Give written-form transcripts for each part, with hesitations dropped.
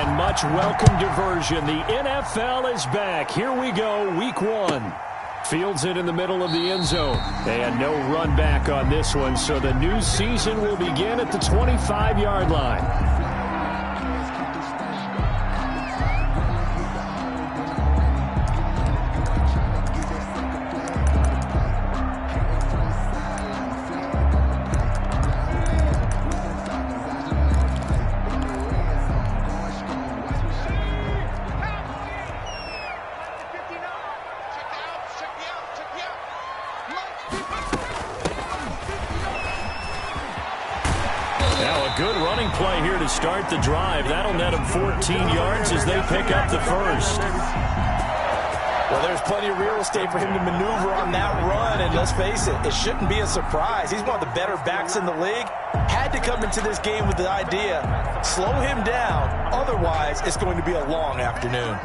And much welcome diversion. The NFL is back. Here we go, week 1. Fields it in the middle of the end zone. And no run back on this one, so the new season will begin at the 25-yard line. Good running play here to start the drive. That'll net them 14 yards as they pick up the first. Well, there's plenty of real estate for him to maneuver on that run, and let's face it, it shouldn't be a surprise. He's one of the better backs in the league. Had to come into this game with the idea, slow him down, otherwise it's going to be a long afternoon.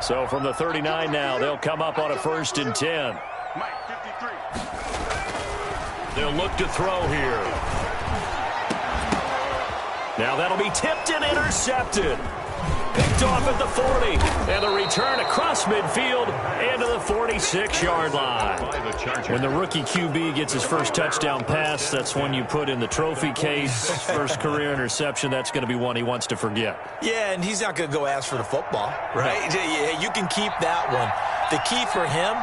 So from the 39 now, they'll come up on a 1st and 10. They'll look to throw here. Now that'll be tipped and intercepted. Picked off at the 40. And the return across midfield into the 46-yard line. When the rookie QB gets his first touchdown pass, that's when you put in the trophy case. First career interception, that's going to be one he wants to forget. Yeah, and he's not going to go ask for the football, right? Yeah, you can keep that one. The key for him,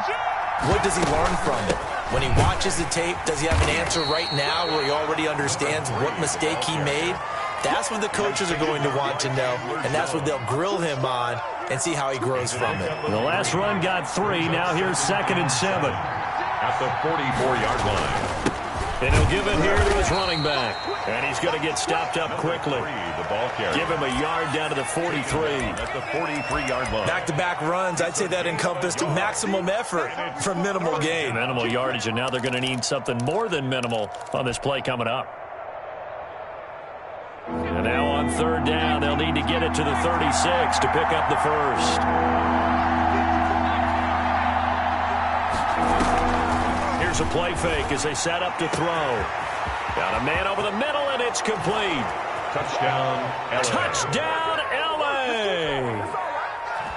what does he learn from it? When he watches the tape, does he have an answer right now where he already understands what mistake he made? That's what the coaches are going to want to know, and that's what they'll grill him on and see how he grows from it. The last run got 3. Now here's 2nd and 7. At the 44-yard line. And he'll give it here to his running back. And he's going to get stopped up quickly. The ball carrier. Give him a yard down to the 43. At the 43-yard line. Back-to-back runs, I'd say that encompassed maximum effort for minimal gain. Minimal yardage, and now they're going to need something more than minimal on this play coming up. And now on 3rd down, they'll need to get it to the 36 to pick up the first. Here's a play fake as they set up to throw. Got a man over the middle, and it's complete. Touchdown, LA. Touchdown, LA.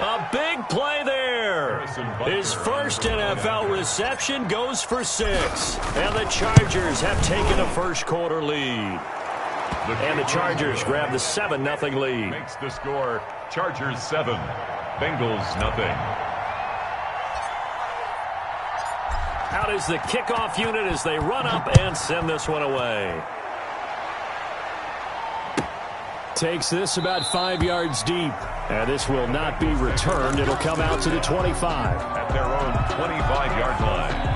A big play there. His first NFL reception goes for 6. And the Chargers have taken a first-quarter lead. And the Chargers grab the 7-0 lead. Makes the score Chargers 7, Bengals nothing. Out is the kickoff unit as they run up and send this one away. Takes this about 5 yards deep. And this will not be returned. It'll come out to the 25. At their own 25-yard line.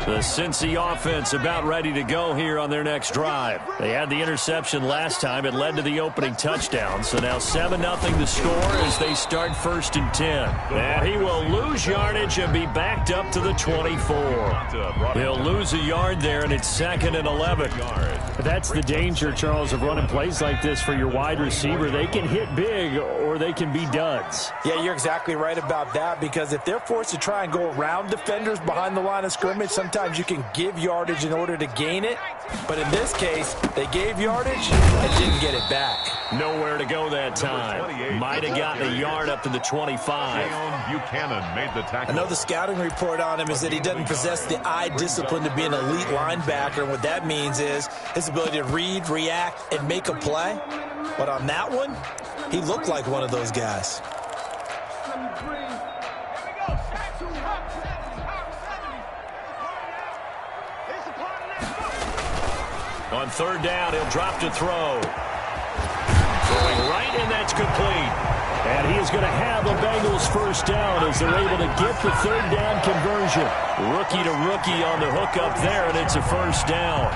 The Cincy offense about ready to go here on their next drive. They had the interception last time. It led to the opening touchdown. So now 7-0 the score as they start 1st and 10. And he will lose yardage and be backed up to the 24. He'll lose a yard there, and it's 2nd and 11. That's the danger, Charles, of running plays like this for your wide receiver. They can hit big or they can be duds. Yeah, you're exactly right about that, because if they're forced to try and go around defenders behind the line of scrimmage, sometimes you can give yardage in order to gain it. But in this case, they gave yardage and didn't get it back. Nowhere to go that time. Might have gotten a yard up to the 25. Buchanan made the tackle. Another scouting report on him is that he doesn't possess the eye discipline to be an elite linebacker. And what that means is his ability to read, react, and make a play. But on that one, he looked like one of those guys. On 3rd down, he'll drop to throw. Throwing right, and that's complete. And he is going to have a Bengals first down as they're able to get the 3rd down conversion. Rookie to rookie on the hook up there, and it's a first down.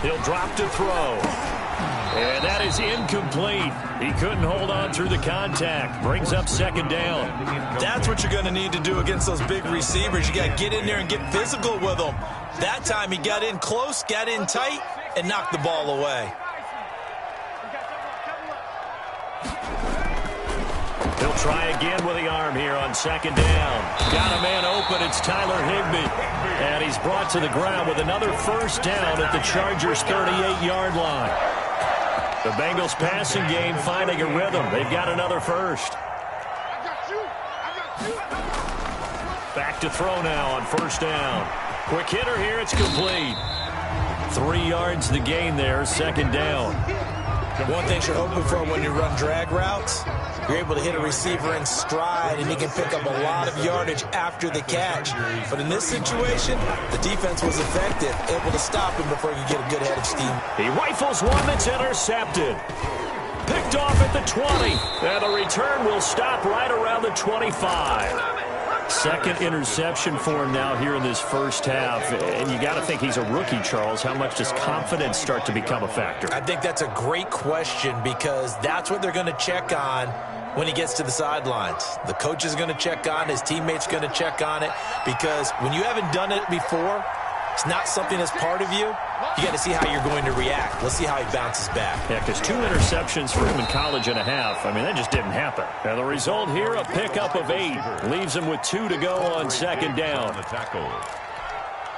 He'll drop to throw. And that is incomplete. He couldn't hold on through the contact. Brings up 2nd down. That's what you're going to need to do against those big receivers. You got to get in there and get physical with them. That time he got in close, got in tight, and knocked the ball away. He'll try again with the arm here on second down. Got a man open. It's Tyler Higbee. And he's brought to the ground with another first down at the Chargers' 38-yard line. The Bengals passing game finding a rhythm. They've got another first. Back to throw now on first down. Quick hitter here. It's complete. 3 yards the gain there. Second down. One thing you're hoping for when you run drag routes, you're able to hit a receiver in stride, and he can pick up a lot of yardage after the catch. But in this situation, the defense was effective, able to stop him before he could get a good head of steam. He rifles one that's intercepted. Picked off at the 20. And the return will stop right around the 25. Second interception for him now here in this first half. And you got to think he's a rookie, Charles. How much does confidence start to become a factor? I think that's a great question because that's what they're going to check on when he gets to the sidelines. The coach is going to check on it. His teammates are going to check on it because when you haven't done it before, it's not something that's part of you. You got to see how you're going to react. Let's see how he bounces back. Yeah, because 2 interceptions for him in college and a half. I mean, that just didn't happen. And the result here, a pickup of 8. Leaves him with 2 to go on second down.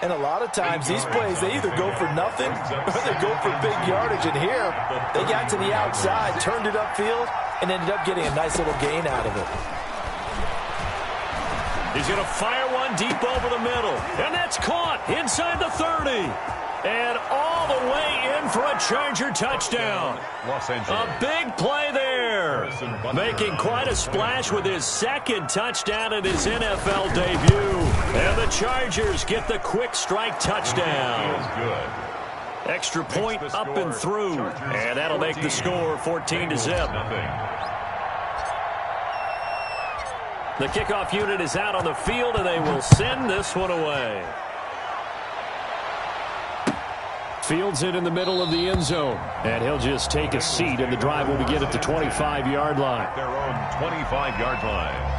And a lot of times, these plays, they either go for nothing or they go for big yardage. And here, they got to the outside, turned it upfield, and ended up getting a nice little gain out of it. He's going to fire one deep over the middle. And that's caught inside the 30. And all the way in for a Charger touchdown. A big play there. Making quite a splash with his second touchdown in his NFL debut. And the Chargers get the quick strike touchdown. Extra point up and through. And that'll make the score 14-0. The kickoff unit is out on the field, and they will send this one away. Fields it in the middle of the end zone. And he'll just take a seat, and the drive will begin at the 25-yard line. Their own 25-yard line.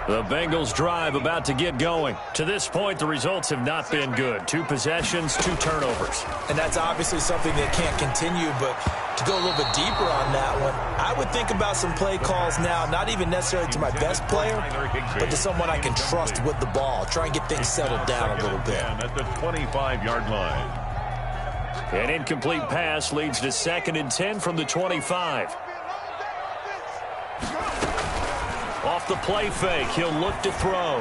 The Bengals drive about to get going. To this point, the results have not been good. 2 possessions, 2 turnovers. And that's obviously something that can't continue, but to go a little bit deeper on that one, I would think about some play calls now, not even necessarily to my best player, but to someone I can trust with the ball. Try and get things settled down a little bit. At the 25-yard line. An incomplete pass leads to 2nd and 10 from the 25. Off the play fake, he'll look to throw.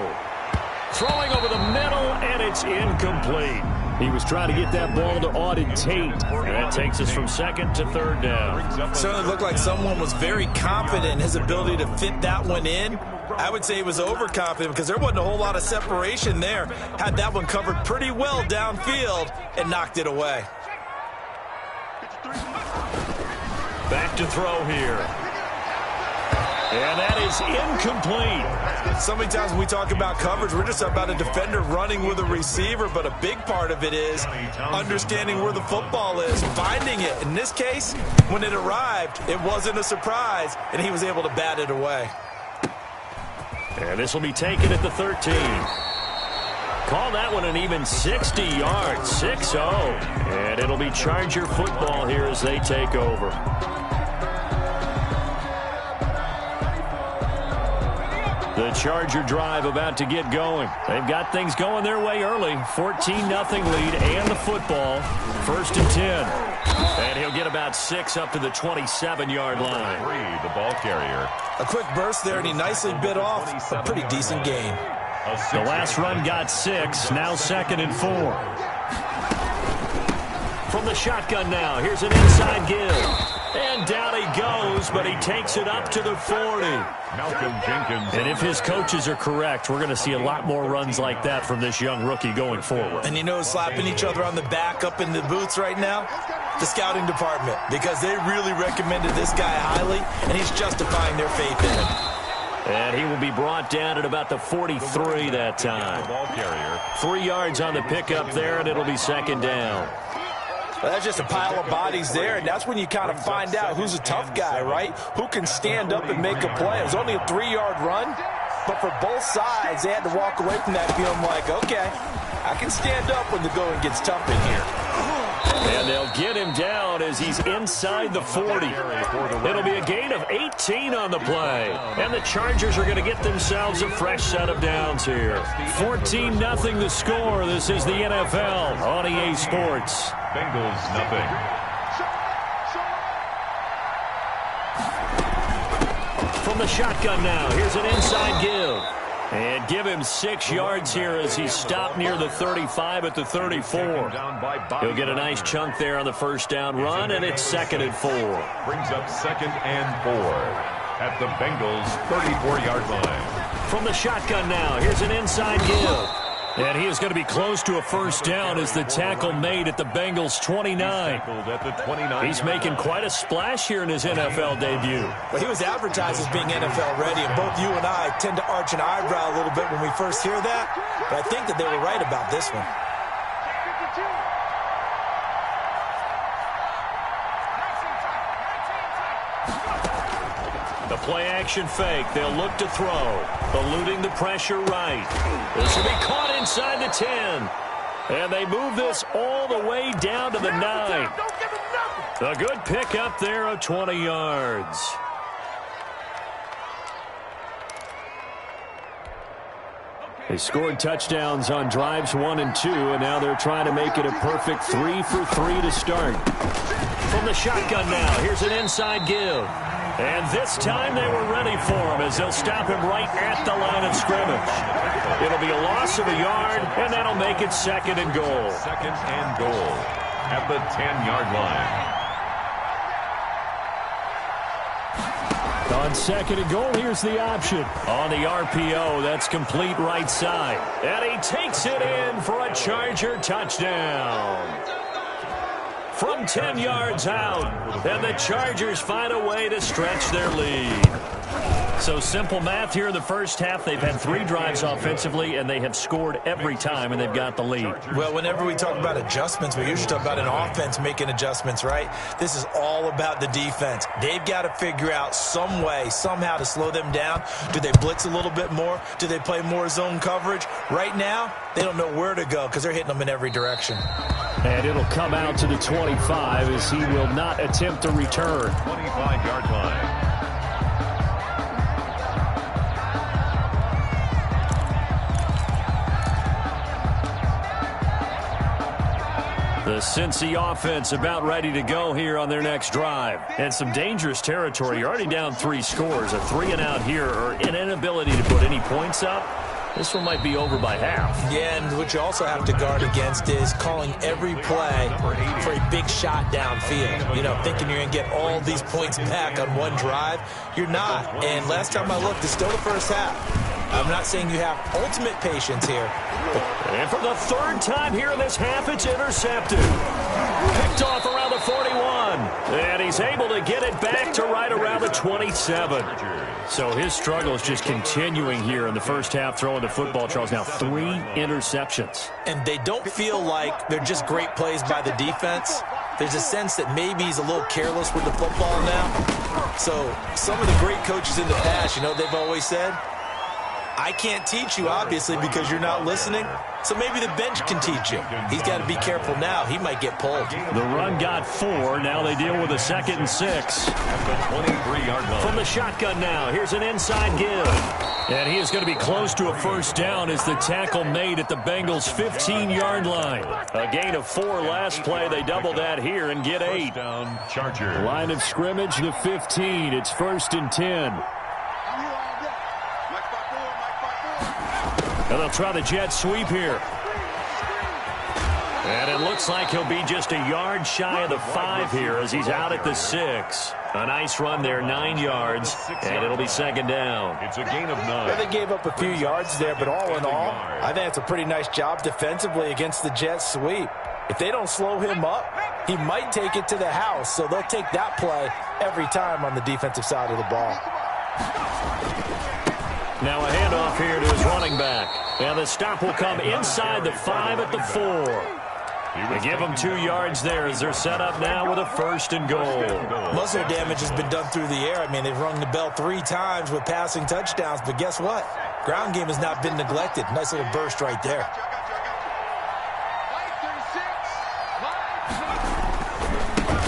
Throwing over the middle, and it's incomplete. He was trying to get that ball to Auden Tate. And that takes us from 2nd to 3rd down. Certainly looked like someone was very confident in his ability to fit that one in. I would say he was overconfident because there wasn't a whole lot of separation there. Had that one covered pretty well downfield and knocked it away. Back to throw here. And that is incomplete. So many times when we talk about coverage, we're just about a defender running with a receiver, but a big part of it is understanding where the football is, finding it. In this case, when it arrived, it wasn't a surprise, and he was able to bat it away. And this will be taken at the 13. Call that one an even 60 yards, 6-0. And it'll be Charger football here as they take over. The Charger drive about to get going. They've got things going their way early. 14-0 lead and the football. 1st and 10. And he'll get about 6 up to the 27-yard line. The ball carrier. A quick burst there, and he nicely bit off a pretty decent gain. The last run got 6. Now 2nd and 4. From the shotgun now, here's an inside give. And down he goes, but he takes it up to the 40. Malcolm Jenkins. And if his coaches are correct, we're going to see a lot more runs like that from this young rookie going forward. And you know, slapping each other on the back up in the booths right now? The scouting department, because they really recommended this guy highly, and he's justifying their faith in him. And he will be brought down at about the 43 that time. 3 yards on the pickup there, and it'll be 2nd down. Well, that's just a pile of bodies there, and that's when you kind of find out who's a tough guy, right? Who can stand up and make a play. It was only a 3-yard run, but for both sides, they had to walk away from that feeling like, okay, I can stand up when the going gets tough in here. And they'll get him down as he's inside the 40. It'll be a gain of 18 on the play. And the Chargers are going to get themselves a fresh set of downs here. 14-0 the score. This is the NFL on EA Sports. Bengals nothing. From the shotgun now, here's an inside give. And give him 6 yards here as he's stopped near the 35 at the 34. He'll get a nice chunk there on the first down run, and it's 2nd and 4. Brings up 2nd and 4 at the Bengals' 34-yard line. From the shotgun now, here's an inside give. And he is going to be close to a first down as the tackle made at the Bengals' 29. He's making quite a splash here in his NFL debut. Well, he was advertised as being NFL ready, and both you and I tend to arch an eyebrow a little bit when we first hear that. But I think that they were right about this one. The play-action fake. They'll look to throw. Eluding the pressure right. This will be caught inside the 10. And they move this all the way down to the 9. A good pickup there of 20 yards. They scored touchdowns on drives 1 and 2, and now they're trying to make it a perfect 3 for 3 to start. From the shotgun now, here's an inside give. And this time they were ready for him as they'll stop him right at the line of scrimmage. It'll be a loss of a yard, and that'll make it 2nd and goal. 2nd and goal at the 10-yard line. On 2nd and goal, here's the option. On the RPO, that's complete right side. And he takes it in for a Charger touchdown. From 10 yards out, and the Chargers find a way to stretch their lead. So simple math here in the first half. They've had 3 drives offensively, and they have scored every time, and they've got the lead. Well, whenever we talk about adjustments, we usually talk about an offense making adjustments, right? This is all about the defense. They've got to figure out some way, somehow to slow them down. Do they blitz a little bit more? Do they play more zone coverage? Right now, they don't know where to go because they're hitting them in every direction. And it'll come out to the 25 as he will not attempt to return. 25-yard line. The Cincy offense about ready to go here on their next drive. And some dangerous territory. You're already down 3 scores. A 3-and-out here or an inability to put any points up. This one might be over by half. Yeah, and what you also have to guard against is calling every play for a big shot downfield. You know, thinking you're going to get all these points back on one drive. You're not. And last time I looked, it's still the first half. I'm not saying you have ultimate patience here. And for the 3rd time here in this half, it's intercepted. Picked off around the 41. And he's able to get it back to right around the 27. So his struggle is just continuing here in the first half, throwing the football. Charles, now 3 interceptions. And they don't feel like they're just great plays by the defense. There's a sense that maybe he's a little careless with the football now. So some of the great coaches in the past, you know, they've always said, I can't teach you, obviously, because you're not listening. So maybe the bench can teach you. He's got to be careful now. He might get pulled. The run got 4. Now they deal with a 2nd and 6. At the 23-yard line. From the shotgun now, here's an inside give. And he is going to be close to a first down as the tackle made at the Bengals' 15-yard line. A gain of 4 last play. They double that here and get 8. Down, Chargers. Line of scrimmage, the 15. It's 1st and 10. And they'll try the jet sweep here. And it looks like he'll be just a yard shy of the 5 here as he's out at the 6. A nice run there, 9 yards, and it'll be 2nd down. It's a gain of 9. Yeah, they gave up a few yards there, but all in all, I think it's a pretty nice job defensively against the jet sweep. If they don't slow him up, he might take it to the house, so they'll take that play every time on the defensive side of the ball. Now a handoff here to his running back. And the stop will come inside the 5 at the 4. They give them 2 yards there as they're set up now with a 1st and goal. Muscle damage has been done through the air. I mean, they've rung the bell 3 times with passing touchdowns, but guess what? Ground game has not been neglected. Nice little burst right there.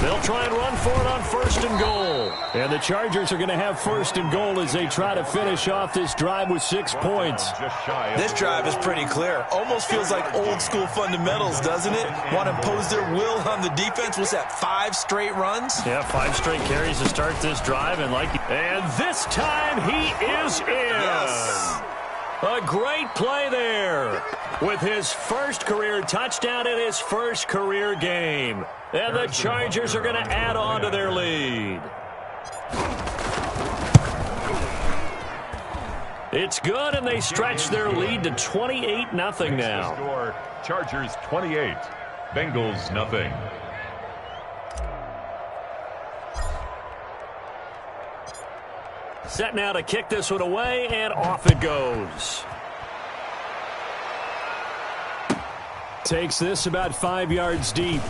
They'll try and run for it on 1st and goal. And the Chargers are going to have 1st and goal as they try to finish off this drive with 6 points. This drive is pretty clear. Almost feels like old school fundamentals, doesn't it? Want to impose their will on the defense. What's that, 5 straight runs? Yeah, 5 straight carries to start this drive. And this time he is in. Yes. A great play there with his first career touchdown in his first career game. And the Chargers are going to add on to their lead. It's good, and they stretch their lead to 28-0 now. Score, Chargers 28, Bengals nothing. Set now to kick this one away, and off it goes. Takes this about 5 yards deep.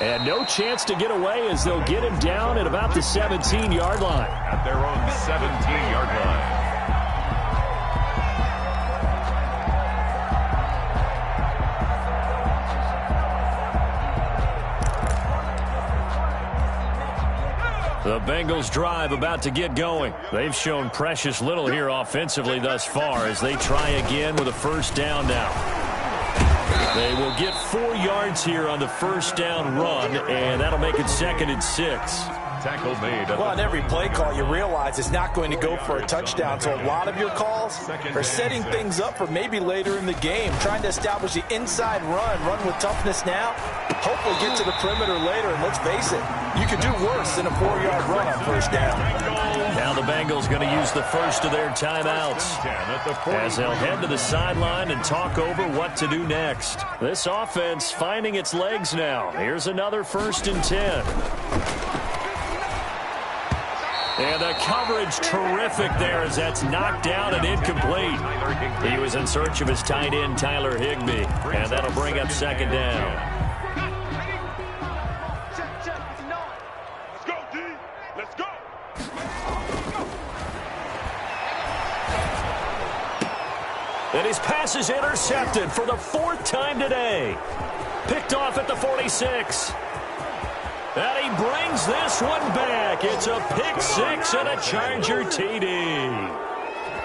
And no chance to get away as they'll get him down at about the 17-yard line. At their own 17-yard line. The Bengals drive about to get going. They've shown precious little here offensively thus far as they try again with a 1st down now. They will get 4 yards here on the 1st down run, and that'll make it 2nd and 6. Tackle made. Well, on every play call, you realize it's not going to go for a touchdown. So a lot of your calls are setting things up for maybe later in the game, trying to establish the inside run with toughness now, hopefully get to the perimeter later. And let's face it, you could do worse than a 4-yard run on 1st down. Now the Bengals going to use the first of their timeouts as they'll head to the sideline and talk over what to do next. This offense finding its legs now. Here's another 1st and 10. And the coverage terrific there as that's knocked down and incomplete. He was in search of his tight end, Tyler Higbee. And that'll bring up 2nd down. Let's go, D. Let's go. And his pass is intercepted for the 4th time today. Picked off at the 46. And he brings this one back. It's a pick 6 and a Charger TD.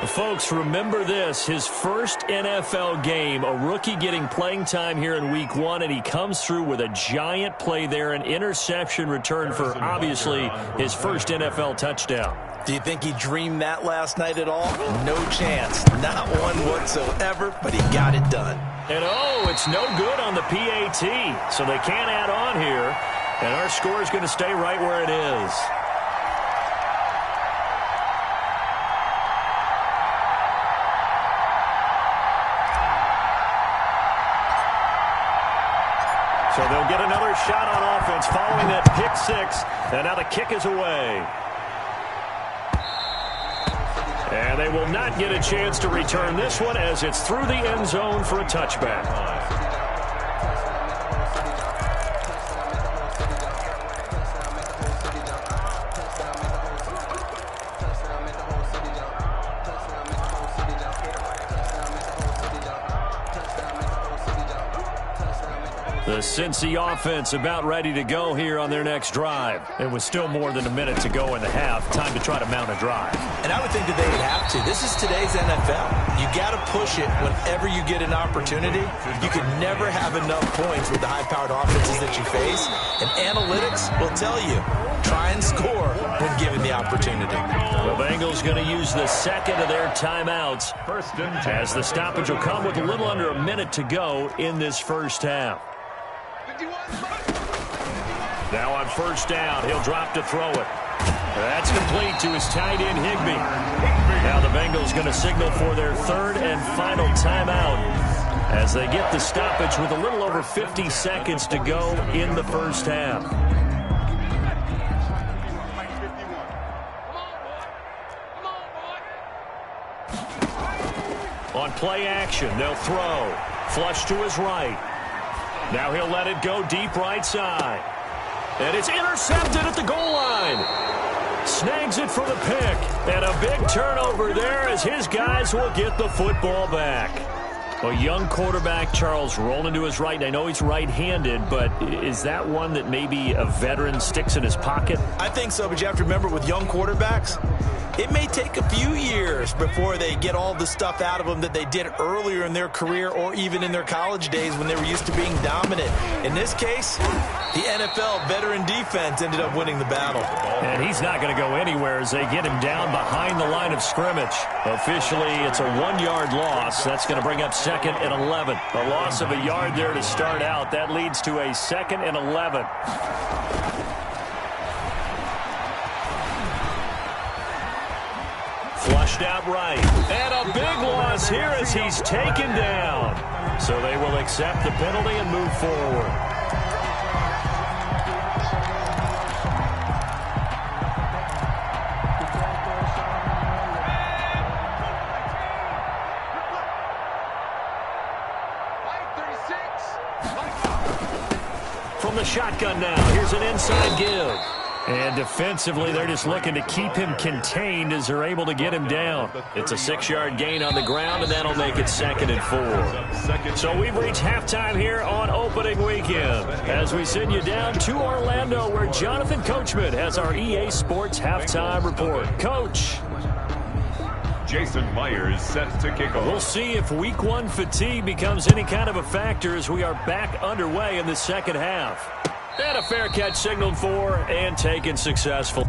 Folks, remember this. His first NFL game, a rookie getting playing time here in week 1, and he comes through with a giant play there, an interception return for, obviously, his first NFL touchdown. Do you think he dreamed that last night at all? No chance. Not one whatsoever, but he got it done. And, it's no good on the PAT, so they can't add on here. And our score is going to stay right where it is. So they'll get another shot on offense following that pick 6. And now the kick is away. And they will not get a chance to return this one as it's through the end zone for a touchback. The Cincy offense about ready to go here on their next drive. It was still more than a minute to go in the half. Time to try to mount a drive. And I would think that they would have to. This is today's NFL. You got to push it whenever you get an opportunity. You can never have enough points with the high-powered offenses that you face. And analytics will tell you, try and score when given the opportunity. The Bengals going to use the 2nd of their timeouts as the stoppage will come with a little under a minute to go in this first half. Now on 1st down, he'll drop to throw it. That's complete to his tight end, Higbee. Now the Bengals going to signal for their 3rd and final timeout as they get the stoppage with a little over 50 seconds to go in the first half. On play action, they'll throw. Flush to his right. Now he'll let it go deep right side. And it's intercepted at the goal line. Snags it for the pick. And a big turnover there as his guys will get the football back. A young quarterback, Charles, rolling to his right. And I know he's right-handed, but is that one that maybe a veteran sticks in his pocket? I think so, but you have to remember with young quarterbacks, it may take a few years before they get all the stuff out of them that they did earlier in their career or even in their college days when they were used to being dominant. In this case, the NFL veteran defense ended up winning the battle. And he's not going to go anywhere as they get him down behind the line of scrimmage. Officially, it's a 1-yard loss. That's going to bring up 2nd and 11. A loss of a yard there to start out. That leads to a 2nd and 11. Flushed out right. And a big loss here as he's taken down. So they will accept the penalty and move forward. From the shotgun now, here's an inside give. And defensively, they're just looking to keep him contained as they're able to get him down. It's a 6-yard gain on the ground, and that'll make it 2nd and 4. So we've reached halftime here on opening weekend as we send you down to Orlando where Jonathan Coachman has our EA Sports halftime report. Coach. Jason Myers set to kick off. We'll see if Week 1 fatigue becomes any kind of a factor as we are back underway in the second half. And a fair catch signaled for and taken successful.